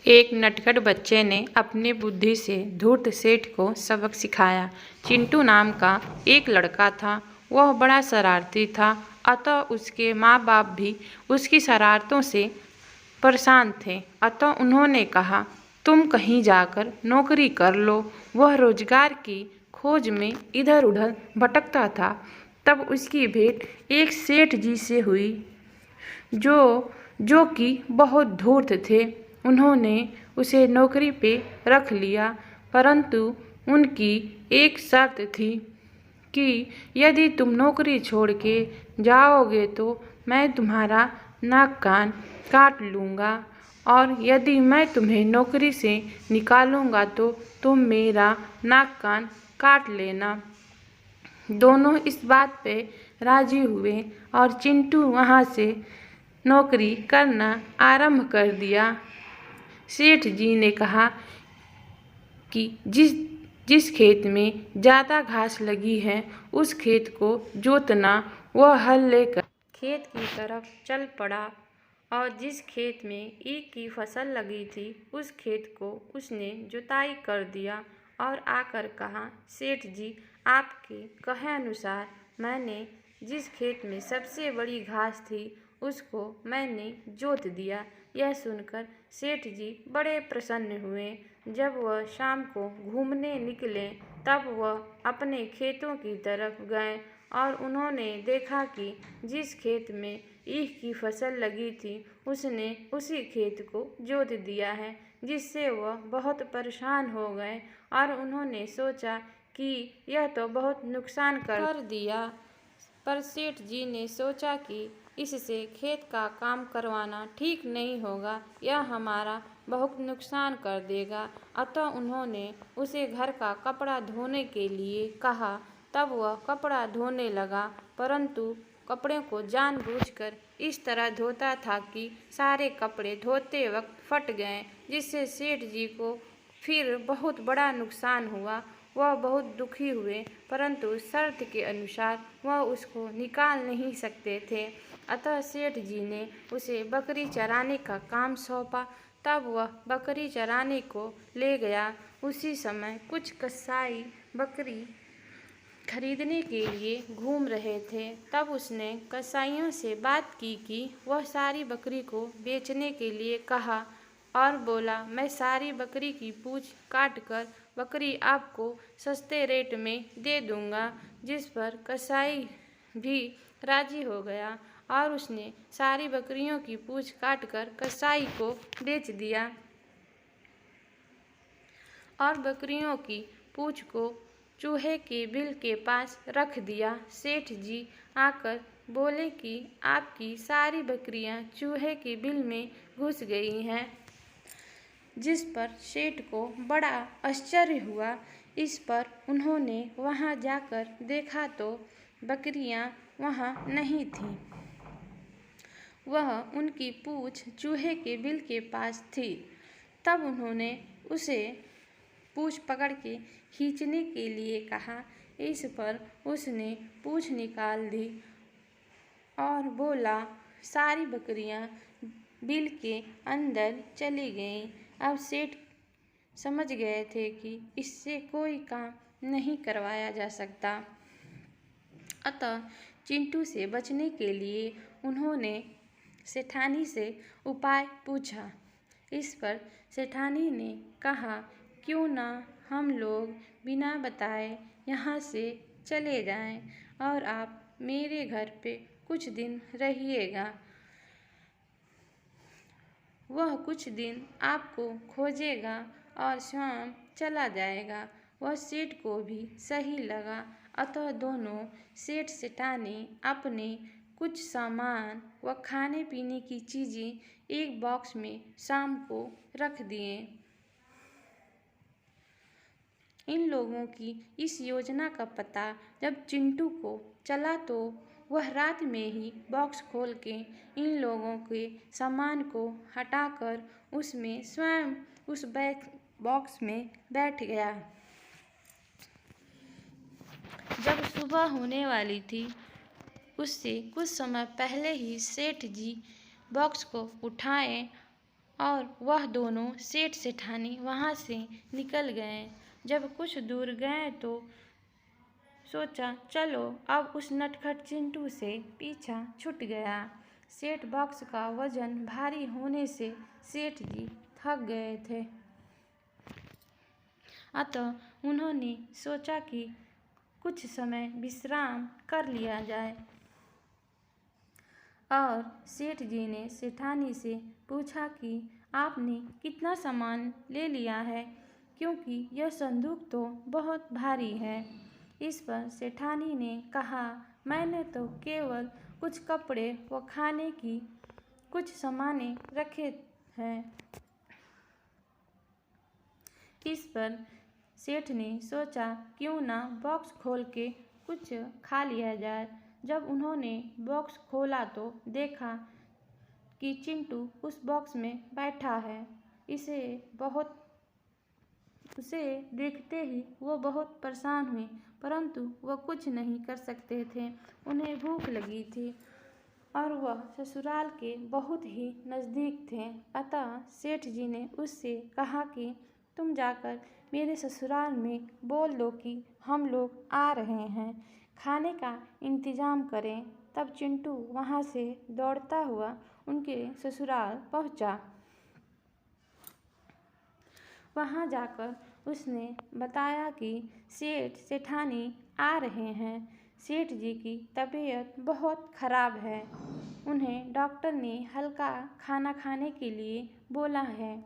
एक नटखट बच्चे ने अपनी बुद्धि से धूर्त सेठ को सबक सिखाया। चिंटू नाम का एक लड़का था। वह बड़ा शरारती था, अतः उसके माँ बाप भी उसकी शरारतों से परेशान थे। अतः उन्होंने कहा, तुम कहीं जाकर नौकरी कर लो। वह रोजगार की खोज में इधर उधर भटकता था। तब उसकी भेंट एक सेठ जी से हुई, जो कि बहुत धूर्त थे। उन्होंने उसे नौकरी पे रख लिया, परंतु उनकी एक शर्त थी कि यदि तुम नौकरी छोड़ के जाओगे तो मैं तुम्हारा नाक कान काट लूँगा, और यदि मैं तुम्हें नौकरी से निकालूँगा तो तुम मेरा नाक कान काट लेना। दोनों इस बात पे राजी हुए और चिंटू वहाँ से नौकरी करना आरंभ कर दिया। सेठ जी ने कहा कि जिस खेत में ज़्यादा घास लगी है उस खेत को जोतना। वह हल लेकर खेत की तरफ चल पड़ा और जिस खेत में ईख की फसल लगी थी उस खेत को उसने जुताई कर दिया और आकर कहा, सेठ जी, आपके कहे अनुसार मैंने जिस खेत में सबसे बड़ी घास थी उसको मैंने जोत दिया। यह सुनकर सेठ जी बड़े प्रसन्न हुए। जब वह शाम को घूमने निकले तब वह अपने खेतों की तरफ गए और उन्होंने देखा कि जिस खेत में ईख की फसल लगी थी उसने उसी खेत को जोत दिया है, जिससे वह बहुत परेशान हो गए और उन्होंने सोचा कि यह तो बहुत नुकसान कर दिया। पर सेठ जी ने सोचा कि इससे खेत का काम करवाना ठीक नहीं होगा, यह हमारा बहुत नुकसान कर देगा। अतः उन्होंने उसे घर का कपड़ा धोने के लिए कहा। तब वह कपड़ा धोने लगा, परंतु कपड़े को जानबूझकर इस तरह धोता था कि सारे कपड़े धोते वक्त फट गए, जिससे सेठ जी को फिर बहुत बड़ा नुकसान हुआ। वह बहुत दुखी हुए, परंतु शर्त के अनुसार वह उसको निकाल नहीं सकते थे। अतः सेठ जी ने उसे बकरी चराने का काम सौंपा। तब वह बकरी चराने को ले गया। उसी समय कुछ कसाई बकरी खरीदने के लिए घूम रहे थे। तब उसने कसाइयों से बात की कि वह सारी बकरी को बेचने के लिए कहा और बोला, मैं सारी बकरी की पूंछ काट कर बकरी आपको सस्ते रेट में दे दूंगा। जिस पर कसाई भी राजी हो गया और उसने सारी बकरियों की पूंछ काटकर कसाई को बेच दिया और बकरियों की पूंछ को चूहे के बिल के पास रख दिया। सेठ जी आकर बोले कि आपकी सारी बकरियां चूहे के बिल में घुस गई हैं। जिस पर सेठ को बड़ा आश्चर्य हुआ। इस पर उन्होंने वहां जाकर देखा तो बकरियां वहां नहीं थीं। वह उनकी पूंछ चूहे के बिल के पास थी। तब उन्होंने उसे पूंछ पकड़ के खींचने के लिए कहा। इस पर उसने पूंछ निकाल दी और बोला, सारी बकरियां बिल के अंदर चली गईं। अब सेठ समझ गए थे कि इससे कोई काम नहीं करवाया जा सकता। अतः चिंटू से बचने के लिए उन्होंने सेठानी से उपाय पूछा। इस पर सेठानी ने कहा, क्यों ना हम लोग बिना बताए यहाँ से चले जाएं और आप मेरे घर पे कुछ दिन रहिएगा। वह कुछ दिन आपको खोजेगा और स्वयं चला जाएगा। वह सेठ को भी सही लगा। अतः दोनों सेठ सेठानी अपने कुछ सामान व खाने पीने की चीज़ें एक बॉक्स में शाम को रख दिए। इन लोगों की इस योजना का पता जब चिंटू को चला तो वह रात में ही बॉक्स खोल के इन लोगों के सामान को हटाकर उसमें स्वयं उस बॉक्स में बैठ गया। जब सुबह होने वाली थी उससे कुछ समय पहले ही सेठ जी बॉक्स को उठाए और वह दोनों सेठ सेठानी वहाँ से निकल गए। जब कुछ दूर गए तो सोचा चलो अब उस नटखट चिंटू से पीछा छूट गया। सेठ बॉक्स का वजन भारी होने से सेठ जी थक गए थे, अतः उन्होंने सोचा कि कुछ समय विश्राम कर लिया जाए। और सेठ जी ने सेठानी से पूछा कि आपने कितना सामान ले लिया है, क्योंकि यह संदूक तो बहुत भारी है। इस पर सेठानी ने कहा, मैंने तो केवल कुछ कपड़े व खाने की कुछ सामानें रखे हैं। इस पर सेठ ने सोचा क्यों ना बॉक्स खोल के कुछ खा लिया जाए। जब उन्होंने बॉक्स खोला तो देखा कि चिंटू उस बॉक्स में बैठा है। उसे देखते ही वो बहुत परेशान हुए, परंतु वह कुछ नहीं कर सकते थे। उन्हें भूख लगी थी और वह ससुराल के बहुत ही नज़दीक थे। अतः सेठ जी ने उससे कहा कि तुम जाकर मेरे ससुराल में बोल दो कि हम लोग आ रहे हैं, खाने का इंतज़ाम करें। तब चिंटू वहाँ से दौड़ता हुआ उनके ससुराल पहुँचा। वहाँ जाकर उसने बताया कि सेठ सेठानी आ रहे हैं। सेठ जी की तबीयत बहुत खराब है, उन्हें डॉक्टर ने हल्का खाना खाने के लिए बोला है।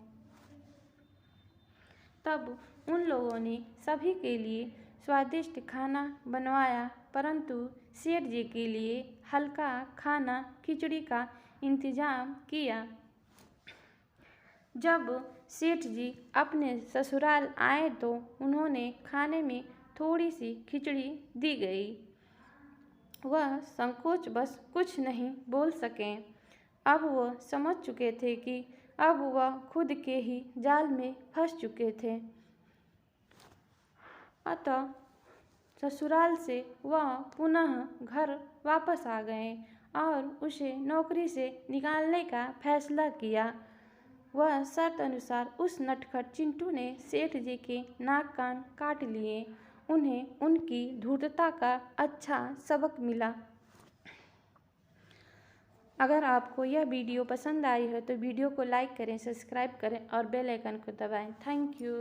तब उन लोगों ने सभी के लिए स्वादिष्ट खाना बनवाया, परंतु सेठ जी के लिए हल्का खाना खिचड़ी का इंतज़ाम किया। जब सेठ जी अपने ससुराल आए तो उन्होंने खाने में थोड़ी सी खिचड़ी दी गई। वह संकोच बस कुछ नहीं बोल सके। अब वह समझ चुके थे कि अब वह खुद के ही जाल में फंस चुके थे। अतः ससुराल से वह पुनः घर वापस आ गए और उसे नौकरी से निकालने का फैसला किया। वह शर्त अनुसार उस नटखट चिंटू ने सेठ जी के नाक कान काट लिए। उन्हें उनकी धूर्तता का अच्छा सबक मिला। अगर आपको यह वीडियो पसंद आई है तो वीडियो को लाइक करें, सब्सक्राइब करें और बेल आइकन को दबाएं। Thank you.